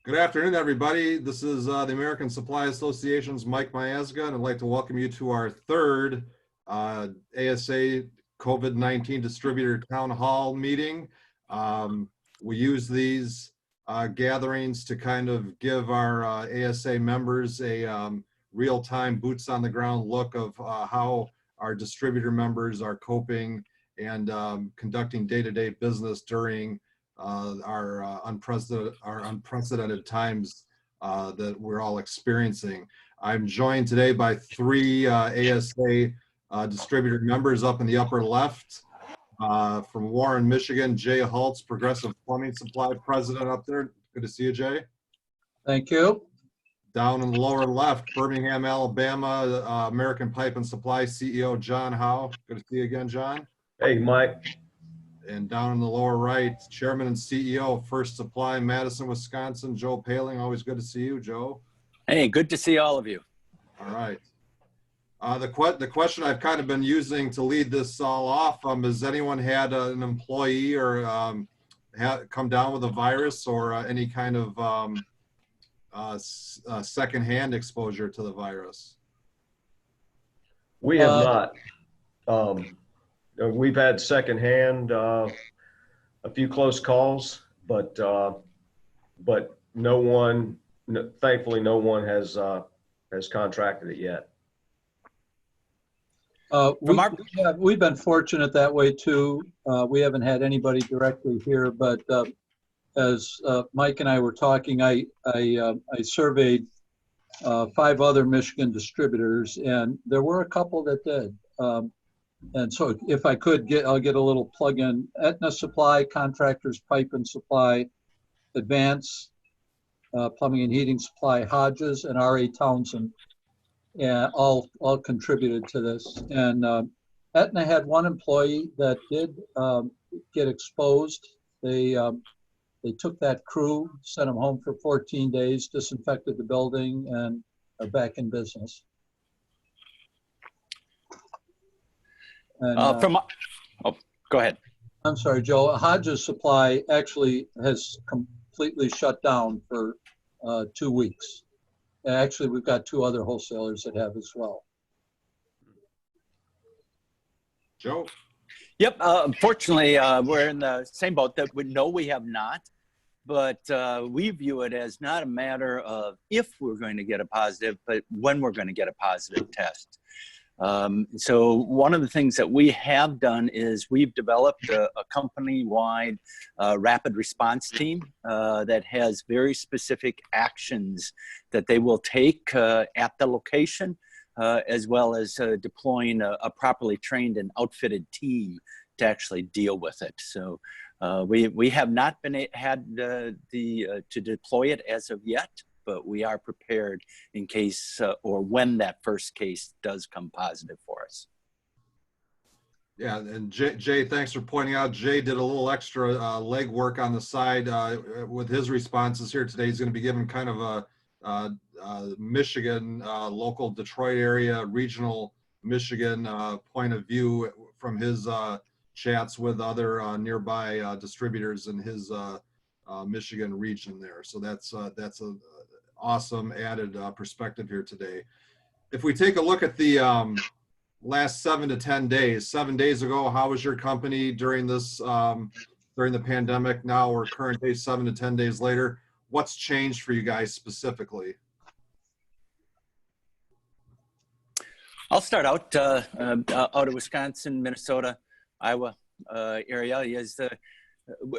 Good afternoon, everybody. This is the American Supply Association's Mike Miazga, and I'd like to welcome you to our third ASA COVID-19 Distributor Town Hall meeting. We use these gatherings to kind of give our ASA members a real-time, boots-on-the-ground look of how our distributor members are coping and conducting day-to-day business during our unprecedented times that we're all experiencing. I'm joined today by three ASA distributor members up in the upper left. From Warren, Michigan, Jay Hults, Progressive Plumbing Supply President up there. Good to see you, Jay. Thank you. Down in the lower left, Birmingham, Alabama, American Pipe and Supply CEO, John Howe. Good to see you again, John. Hey, Mike. And down in the lower right, Chairman and CEO of First Supply, Madison, Wisconsin, Joe Poehling. Always good to see you, Joe. Hey, good to see all of you. All right. The question I've kind of been using to lead this all off, has anyone had an employee or come down with a virus or any kind of secondhand exposure to the virus? We have not. We've had secondhand a few close calls, but no one, thankfully, no one has contracted it yet. We've been fortunate that way too. We haven't had anybody directly here, but as Mike and I were talking, I surveyed 5 other Michigan distributors, and there were a couple that did. And so if I could I'll get a little plug in. Aetna Supply, Contractors Pipe and Supply, Advance, Plumbing and Heating Supply, Hodges, and R.A. Townsend, and all contributed to this. And Aetna had one employee that did get exposed. They took that crew, sent them home for 14 days, disinfected the building, and are back in business. And, go ahead. I'm sorry, Joe. Hodges Supply actually has completely shut down for 2 weeks. And actually, we've got 2 other wholesalers that have as well. Joe? Yep. Unfortunately, we're in the same boat that we have not. But we view it as not a matter of if we're going to get a positive, but when we're going to get a positive test. So one of the things that we have done is we've developed a company-wide rapid response team that has very specific actions that they will take at the location, as well as deploying a properly trained and outfitted team to actually deal with it. So we have not had to deploy it as of yet, but we are prepared in case or when that first case does come positive for us. Yeah, and Jay, thanks for pointing out. Jay did a little extra legwork on the side with his responses here today. He's going to be giving kind of a Michigan, local Detroit area, regional Michigan point of view from his chats with other nearby distributors in his Michigan region there. So that's a awesome added perspective here today. If we take a look at the last 7 to 10 days, 7 days ago, how was your company during this, during the pandemic? Now we're current day, 7 to 10 days later. What's changed for you guys specifically? I'll start out of Wisconsin, Minnesota, Iowa area.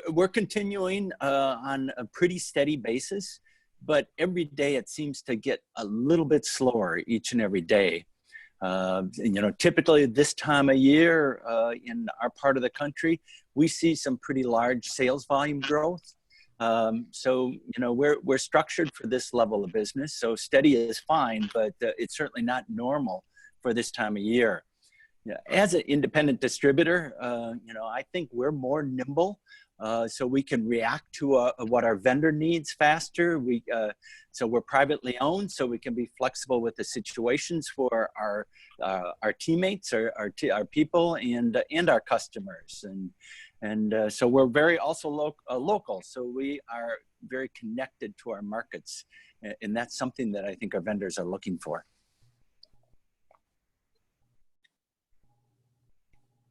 We're continuing on a pretty steady basis, but every day it seems to get a little bit slower each and every day. Typically this time of year in our part of the country, we see some pretty large sales volume growth. So we're structured for this level of business. So steady is fine, but it's certainly not normal for this time of year. As an independent distributor, I think we're more nimble. So we can react to what our vendor needs faster. So we're privately owned, so we can be flexible with the situations for our teammates, our people, and our customers. And so we're very also local. So we are very connected to our markets. And that's something that I think our vendors are looking for.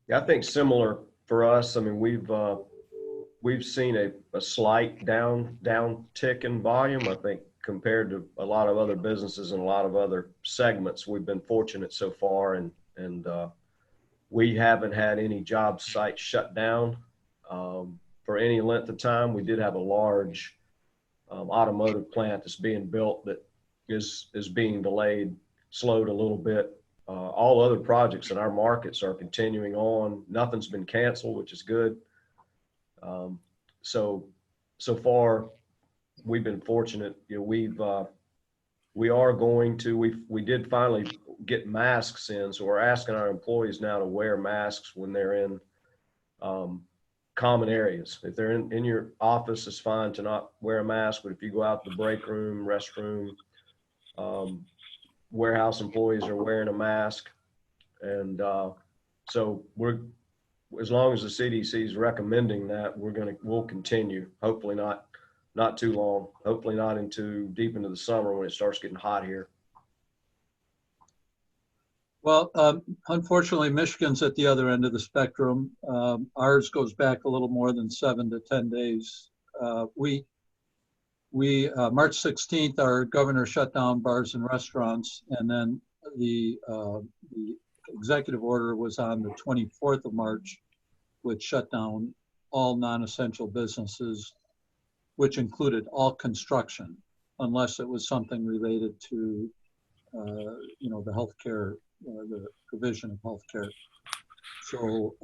Yeah, I think similar for us. I mean, we've seen a slight downtick in volume. I think compared to a lot of other businesses and a lot of other segments, we've been fortunate so far, and we haven't had any job sites shut down for any length of time. We did have a large automotive plant that's being built that is being delayed, slowed a little bit. All other projects in our markets are continuing on. Nothing's been canceled, which is good. So far, we've been fortunate. You know, we did finally get masks in, so we're asking our employees now to wear masks when they're in common areas. If they're in your office, it's fine to not wear a mask, but if you go out to the break room, restroom, warehouse employees are wearing a mask. And so as long as the CDC is recommending that, we'll continue. Hopefully not too long. Hopefully not into deep into the summer when it starts getting hot here. Well, unfortunately, Michigan's at the other end of the spectrum. Ours goes back a little more than 7 to 10 days. We March 16th, our governor shut down bars and restaurants, and then the executive order was on the 24th of March, which shut down all non-essential businesses, which included all construction, unless it was something related to, the healthcare, the provision of healthcare. So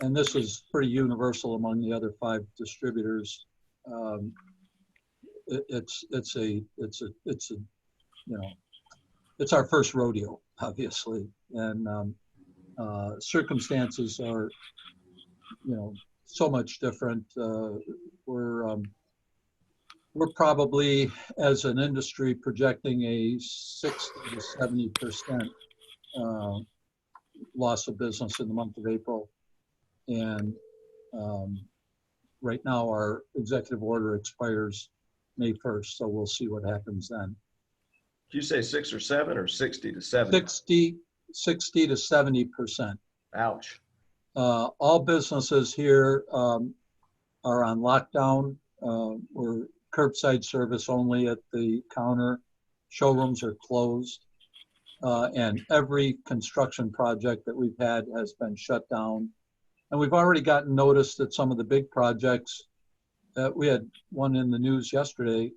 and this is pretty universal among the other 5 distributors. It's our first rodeo, obviously, and circumstances are, so much different. We're probably, as an industry, projecting a 60 to 70% loss of business in the month of April. And right now our executive order expires May 1st, so we'll see what happens then. Did you say 6 or 7 or 60 to 70? 60 to 70%. Ouch. All businesses here are on lockdown. We're curbside service only at the counter. Showrooms are closed. And every construction project that we've had has been shut down. And we've already gotten notice that some of the big projects, we had one in the news yesterday,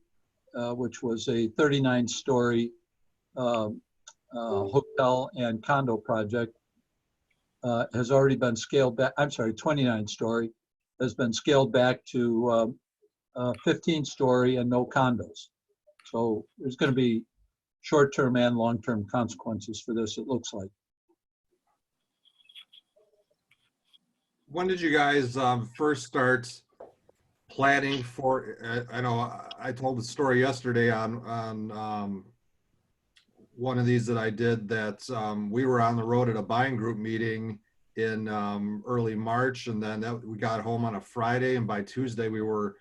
which was a 39-story hotel and condo project, has already been scaled back. I'm sorry, 29-story has been scaled back to 15-story and no condos. So there's going to be short-term and long-term consequences for this, it looks like. When did you guys first start planning for, I know I told the story yesterday on one of these that I did, that we were on the road at a buying group meeting in early March, and then we got home on a Friday, and by Tuesday we were,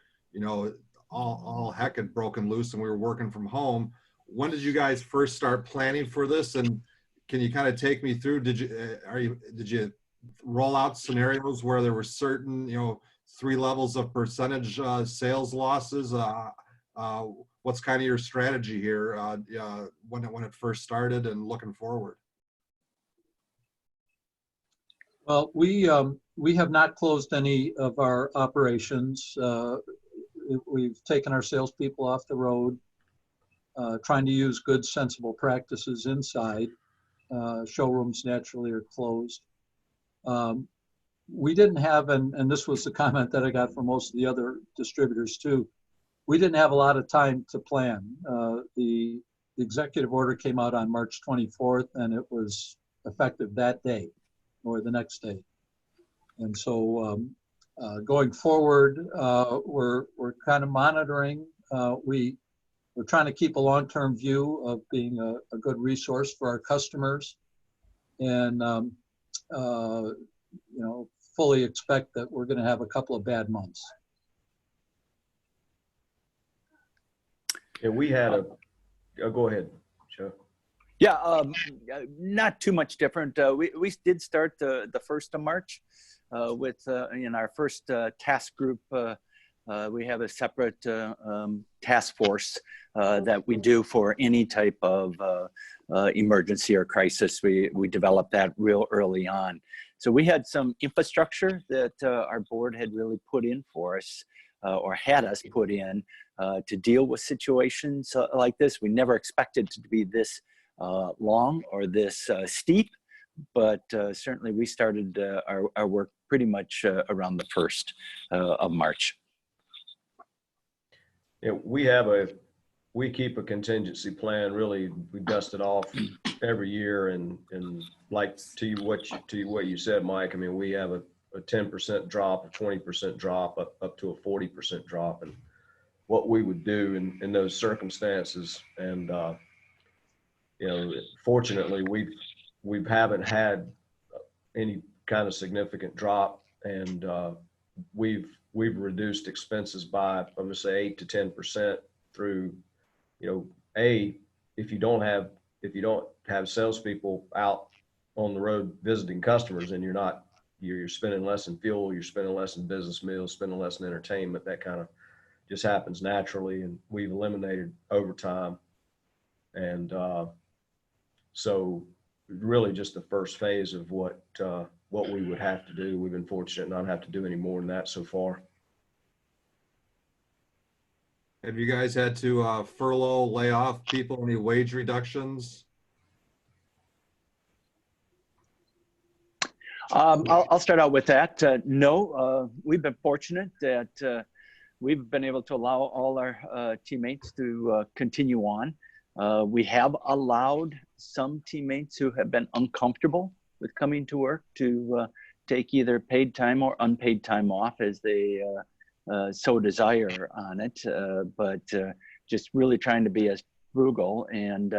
all heck had broken loose and we were working from home. When did you guys first start planning for this? And can you kind of take me through, did you roll out scenarios where there were certain, 3 levels of percentage sales losses? What's kind of your strategy here when it first started and looking forward? Well, we have not closed any of our operations. We've taken our salespeople off the road, trying to use good, sensible practices inside. Showrooms naturally are closed. We didn't have, and this was the comment that I got from most of the other distributors too, we didn't have a lot of time to plan. The executive order came out on March 24th, and it was effective that day or the next day. And so going forward, we're kind of monitoring. We're trying to keep a long-term view of being a good resource for our customers. And fully expect that we're going to have a couple of bad months. Yeah, we had go ahead, Joe. Yeah, not too much different. We did start the 1st of March with in our first task group. We have a separate task force that we do for any type of emergency or crisis. We developed that real early on. So we had some infrastructure that our board had really put in for us or had us put in to deal with situations like this. We never expected it to be this long or this steep, but certainly we started our work pretty much around the 1st of March. Yeah, we keep a contingency plan. Really, we dust it off every year, and like to what you said, Mike. I mean, we have a 10% drop, a 20% drop, up to a 40% drop, and what we would do in those circumstances. And fortunately, we haven't had any kind of significant drop, and we've reduced expenses by, I'm going to say 8 to 10% through, if you don't have salespeople out on the road visiting customers, and you're spending less in fuel, you're spending less in business meals, spending less in entertainment. That kind of just happens naturally, and we've eliminated overtime. And so really just the first phase of what we would have to do. We've been fortunate not to have to do any more than that so far. Have you guys had to furlough, lay off people, any wage reductions? I'll start out with that. No, we've been fortunate that we've been able to allow all our teammates to continue on. We have allowed some teammates who have been uncomfortable with coming to work to take either paid time or unpaid time off as they so desire on it, but just really trying to be as frugal. And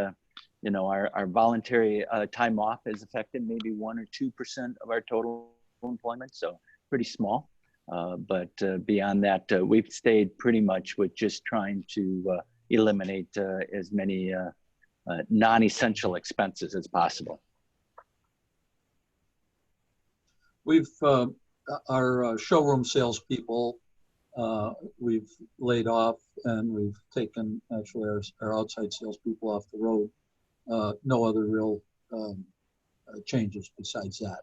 our voluntary time off has affected maybe 1 or 2% of our total employment, so pretty small. But beyond that, we've stayed pretty much with just trying to eliminate as many non-essential expenses as possible. We've our showroom salespeople, we've laid off, and we've taken actually our outside salespeople off the road. No other real changes besides that.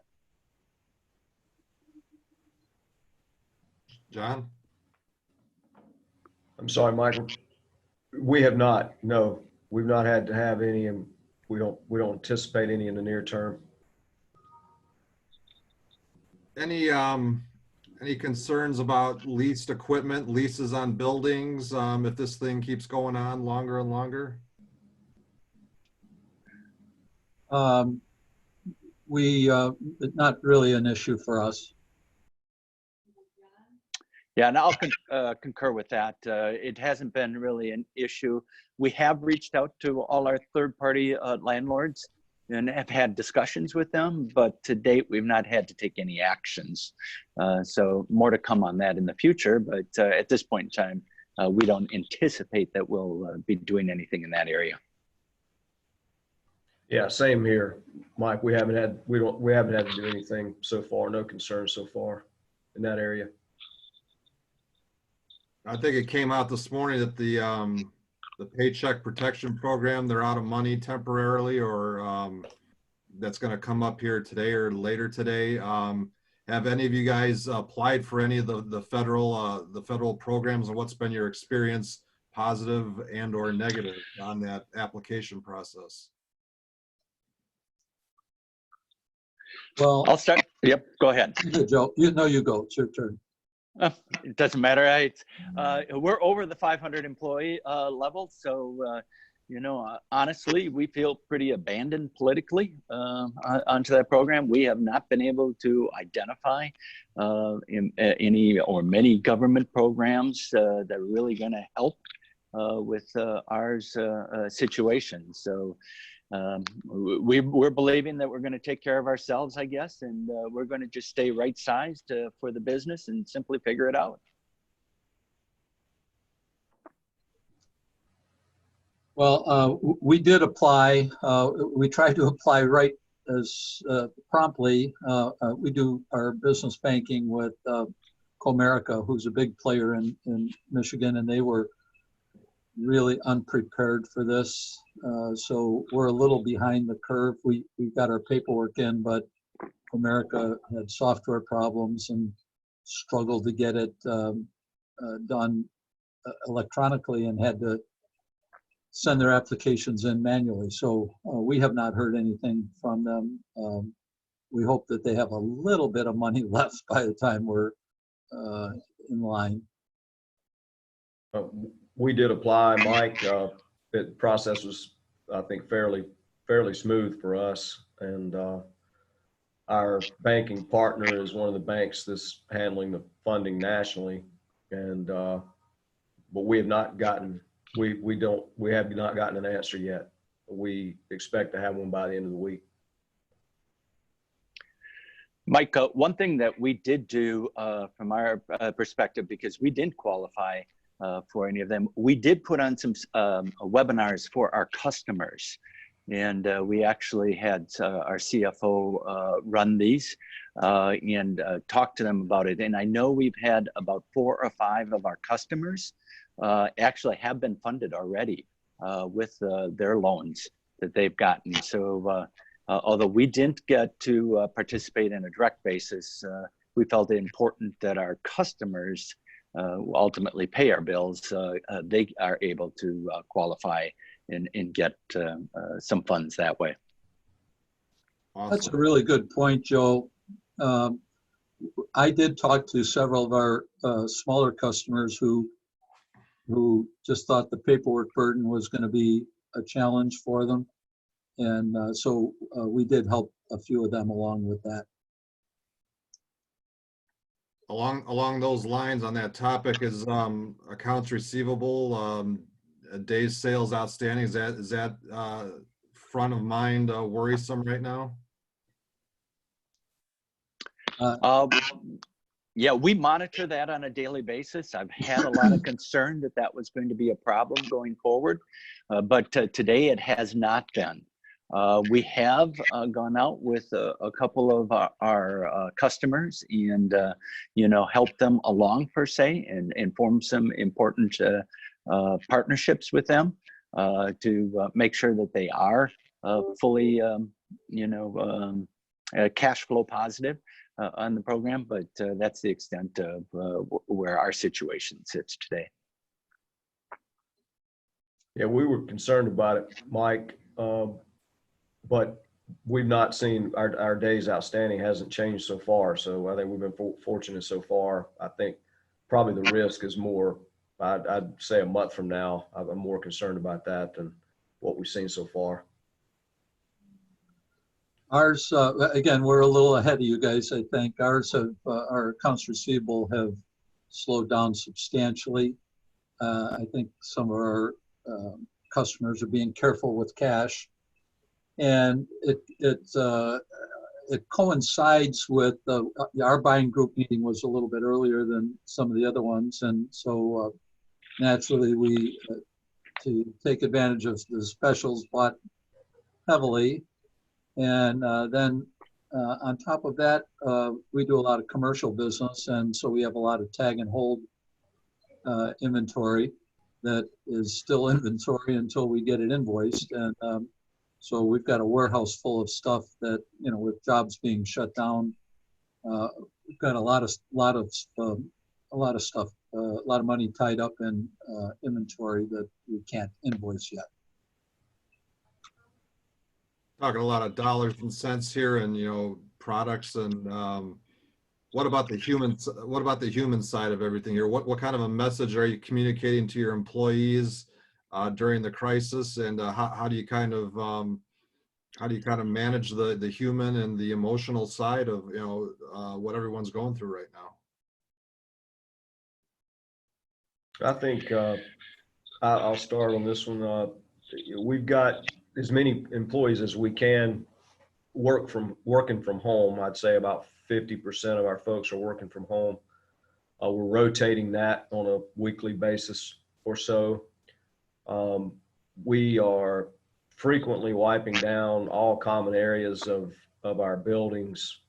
John? I'm sorry, Michael. We have not. No, we've not had to have any, and we don't anticipate any in the near term. Any concerns about leased equipment, leases on buildings, if this thing keeps going on longer and longer? Not really an issue for us. Yeah, and I'll concur with that. It hasn't been really an issue. We have reached out to all our third-party landlords and have had discussions with them, but to date, we've not had to take any actions. So more to come on that in the future, but at this point in time, we don't anticipate that we'll be doing anything in that area. Yeah, same here, Mike. We haven't had to do anything so far. No concerns so far in that area. I think it came out this morning that the Paycheck Protection Program, they're out of money temporarily, or that's going to come up here today or later today. Have any of you guys applied for any of the federal programs, and what's been your experience, positive and or negative, on that application process? Well, I'll start. Yep, go ahead. Joe, you go. It's your turn. It doesn't matter. We're over the 500 employee level, so honestly, we feel pretty abandoned politically onto that program. We have not been able to identify any or many government programs that are really going to help with ours situation. So we're believing that we're going to take care of ourselves, I guess, and we're going to just stay right sized for the business and simply figure it out. Well, we did apply. We tried to apply right as promptly. We do our business banking with Comerica, who's a big player in Michigan, and they were really unprepared for this. So we're a little behind the curve. We got our paperwork in, but Comerica had software problems and struggled to get it done electronically and had to send their applications in manually. So we have not heard anything from them. We hope that they have a little bit of money left by the time we're in line. We did apply, Mike. The process was, I think, fairly smooth for us. And our banking partner is one of the banks that's handling the funding nationally. And but we have not gotten we have not gotten an answer yet. We expect to have one by the end of the week. Mike, one thing that we did do from our perspective, because we didn't qualify for any of them, we did put on some webinars for our customers. And we actually had our CFO run these and talk to them about it. And I know we've had about 4 or 5 of our customers actually have been funded already with their loans that they've gotten. So although we didn't get to participate in a direct basis, we felt it important that our customers ultimately pay our bills. They are able to qualify and get some funds that way. Awesome. That's a really good point, Joe. I did talk to several of our smaller customers who just thought the paperwork burden was going to be a challenge for them. And so we did help a few of them along with that. Along those lines, on that topic, is accounts receivable, days sales outstanding, is that front of mind worrisome right now? Yeah, we monitor that on a daily basis. I've had a lot of concern that that was going to be a problem going forward, but today it has not been. We have gone out with a couple of our customers and, helped them along per se and form some important partnerships with them to make sure that they are fully, cash flow positive on the program, but that's the extent of where our situation sits today. Yeah, we were concerned about it, Mike, but we've not seen our days outstanding hasn't changed so far. So I think we've been fortunate so far. I think probably the risk is more, I'd say a month from now, I'm more concerned about that than what we've seen so far. Ours, again, we're a little ahead of you guys, I think. Ours have, our accounts receivable have slowed down substantially. I think some of our customers are being careful with cash. And it coincides with our buying group meeting was a little bit earlier than some of the other ones. And so naturally we, to take advantage of the specials, bought heavily. And then on top of that, we do a lot of commercial business. And so we have a lot of tag and hold inventory that is still inventory until we get it invoiced. And so we've got a warehouse full of stuff that, with jobs being shut down, we've got a lot of stuff, a lot of money tied up in inventory that we can't invoice yet. Talking a lot of dollars and cents here, and products, and what about the human side of everything here? What kind of a message are you communicating to your employees during the crisis, and how do you kind of manage the human and the emotional side of what everyone's going through right now? I think I'll start on this one. We've got as many employees as we can working from home. I'd say about 50% of our folks are working from home. We're rotating that on a weekly basis or so. We are frequently wiping down all common areas of our buildings.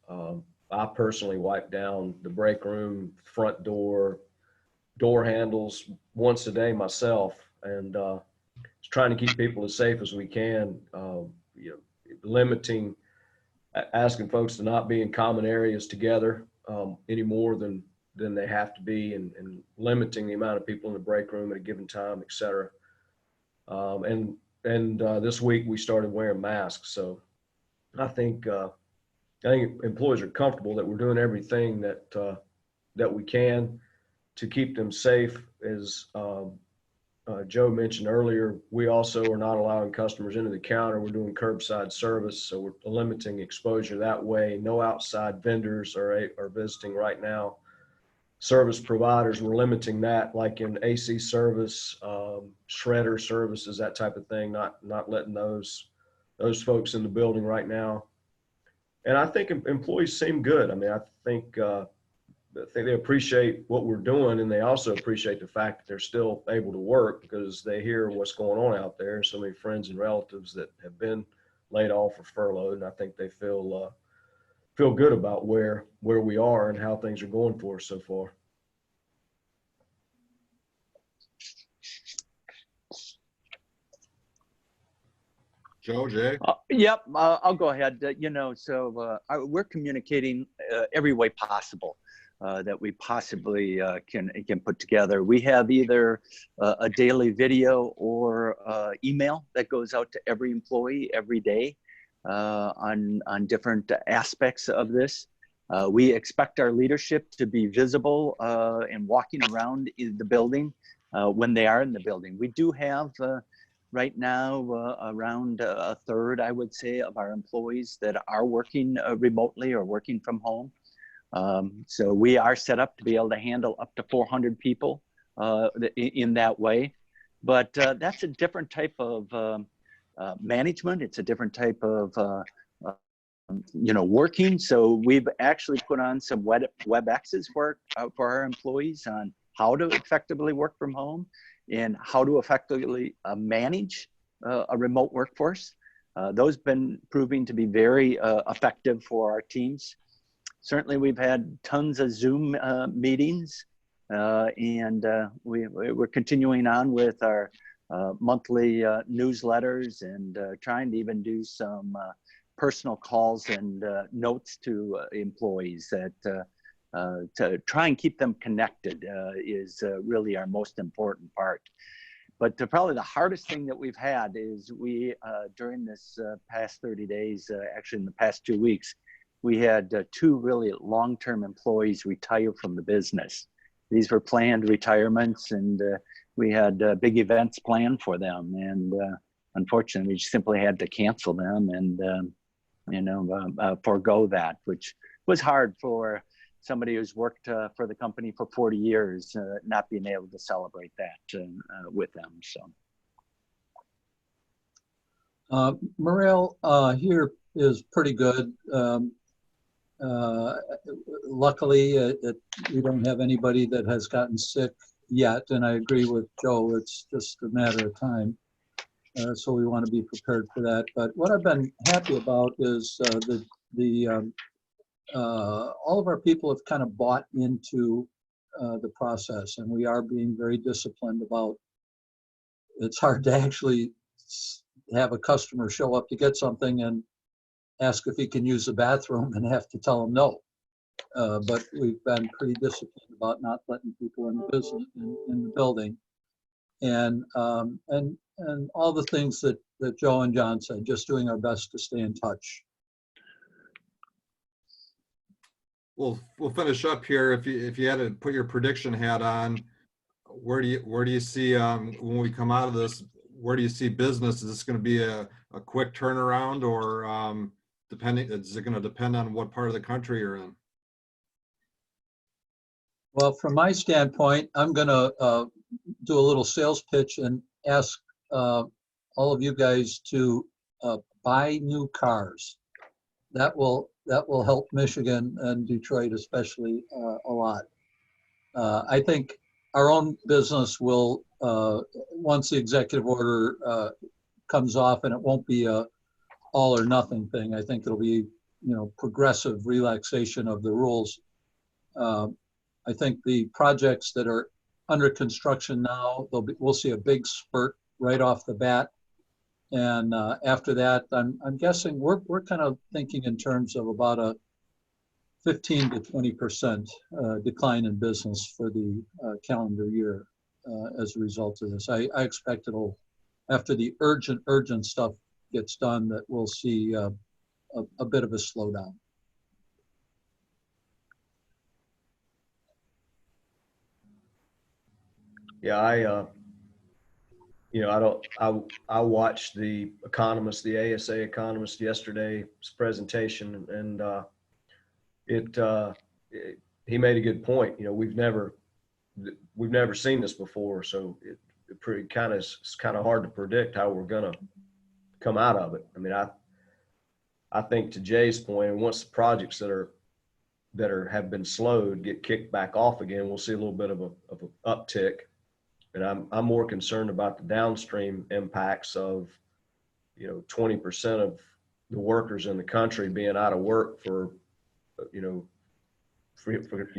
I personally wipe down the break room, front door handles once a day myself, and trying to keep people as safe as we can. Limiting, asking folks to not be in common areas together any more than they have to be, and limiting the amount of people in the break room at a given time, et cetera. And this week we started wearing masks. So I think employees are comfortable that we're doing everything that we can to keep them safe. As Joe mentioned earlier, we also are not allowing customers into the counter. We're doing curbside service, so we're limiting exposure that way. No outside vendors are visiting right now. Service providers, we're limiting that, like in AC service, shredder services, that type of thing, not letting those folks in the building right now. And I think employees seem good. I mean, I think they appreciate what we're doing, and they also appreciate the fact that they're still able to work because they hear what's going on out there. So many friends and relatives that have been laid off or furloughed, and I think they feel good about where we are and how things are going for us so far. Joe, Jay? Yep, I'll go ahead. We're communicating every way possible that we possibly can put together. We have either a daily video or email that goes out to every employee every day on different aspects of this. We expect our leadership to be visible and walking around in the building when they are in the building. We do have right now around a third, I would say, of our employees that are working remotely or working from home. So we are set up to be able to handle up to 400 people in that way. But that's a different type of management. It's a different type of working. So we've actually put on some WebExes for our employees on how to effectively work from home and how to effectively manage a remote workforce. Those have been proving to be very effective for our teams. Certainly, we've had tons of Zoom meetings, and we're continuing on with our monthly newsletters and trying to even do some personal calls and notes to employees that to try and keep them connected is really our most important part. But probably the hardest thing that we've had is we, during this past 30 days, actually in the past 2 weeks, we had 2 really long-term employees retire from the business. These were planned retirements, and we had big events planned for them. And unfortunately, we simply had to cancel them and, forego that, which was hard for somebody who's worked for the company for 40 years, not being able to celebrate that with them. So, morale here is pretty good. Luckily, we don't have anybody that has gotten sick yet, and I agree with Joe. It's just a matter of time. So we want to be prepared for that. But what I've been happy about is all of our people have kind of bought into the process, and we are being very disciplined about. It's hard to actually have a customer show up to get something and ask if he can use the bathroom and have to tell him no. But we've been pretty disciplined about not letting people in the business in the building, and all the things that Joe and John said. Just doing our best to stay in touch. We'll finish up here. If you had to put your prediction hat on, where do you see when we come out of this? Where do you see business? Is this going to be a quick turnaround, or is it going to depend on what part of the country you're in? Well, from my standpoint, I'm going to do a little sales pitch and ask all of you guys to buy new cars. That will help Michigan and Detroit especially a lot. I think our own business will, once the executive order comes off, and it won't be a all or nothing thing. I think it'll be, progressive relaxation of the rules. I think the projects that are under construction now, we'll see a big spurt right off the bat. And after that, I'm guessing we're kind of thinking in terms of about a 15 to 20% decline in business for the calendar year as a result of this. I expect it'll, after the urgent stuff gets done, that we'll see a bit of a slowdown. Yeah, I watched the economist, the ASA economist yesterday's presentation, and he made a good point. We've never seen this before, so it's kind of hard to predict how we're gonna come out of it. I mean, I think to Jay's point, and once the projects that have been slowed get kicked back off again, we'll see a little bit of an uptick. And I'm more concerned about the downstream impacts of, 20% of the workers in the country being out of work for you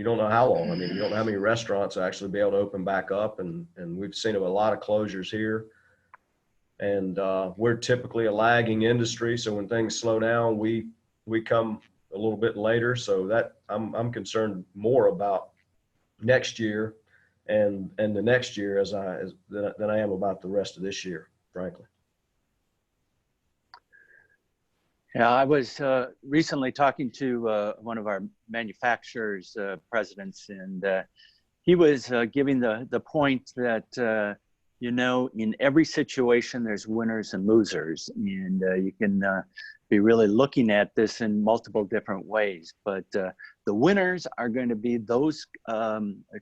don't know how long. I mean, you don't know how many restaurants actually be able to open back up, and we've seen a lot of closures here. And we're typically a lagging industry, so when things slow down, we come a little bit later. So that I'm concerned more about next year and the next year than I am about the rest of this year, frankly. Yeah, I was recently talking to one of our manufacturers presidents, and he was giving the point that in every situation there's winners and losers, and you can be really looking at this in multiple different ways. But the winners are going to be those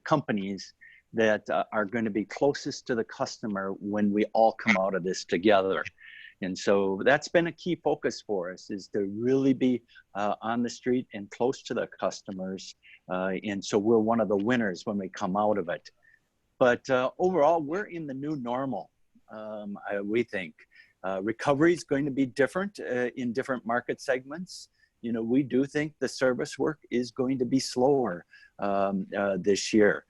companies that are going to be closest to the customer when we all come out of this together. And so that's been a key focus for us, is to really be on the street and close to the customers. And so we're one of the winners when we come out of it. But overall, we're in the new normal, we think. Recovery is going to be different in different market segments. We do think the service work is going to be slower this year.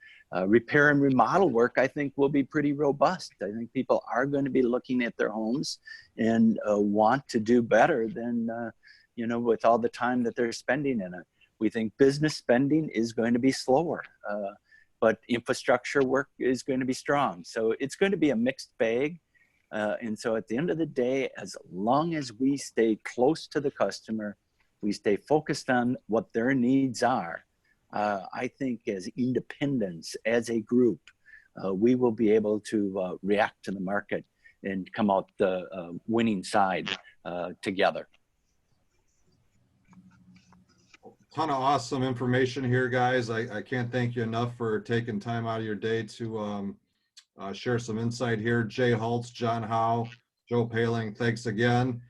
Repair and remodel work, I think, will be pretty robust. I think people are going to be looking at their homes and want to do better than, with all the time that they're spending in it. We think business spending is going to be slower, but infrastructure work is going to be strong. So it's going to be a mixed bag. And so at the end of the day, as long as we stay close to the customer, we stay focused on what their needs are, I think as independents, as a group, we will be able to react to the market and come out the winning side together. Ton of awesome information here, guys. I can't thank you enough for taking time out of your day to share some insight here. Jay Hults, John Howe, Joe Poehling, thanks again.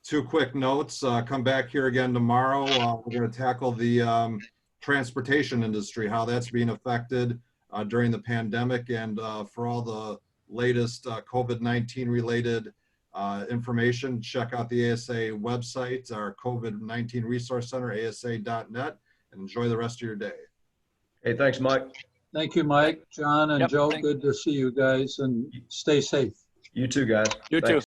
Two quick notes. Come back here again tomorrow. We're going to tackle the transportation industry, how that's being affected during the pandemic, and for all the latest COVID-19 related information, check out the ASA website, our COVID-19 Resource Center, asa.net, and enjoy the rest of your day. Hey, thanks, Mike. Thank you, Mike, John, and Yep, Joe. thanks. Good to see you guys, and stay safe. You too, guys. You too.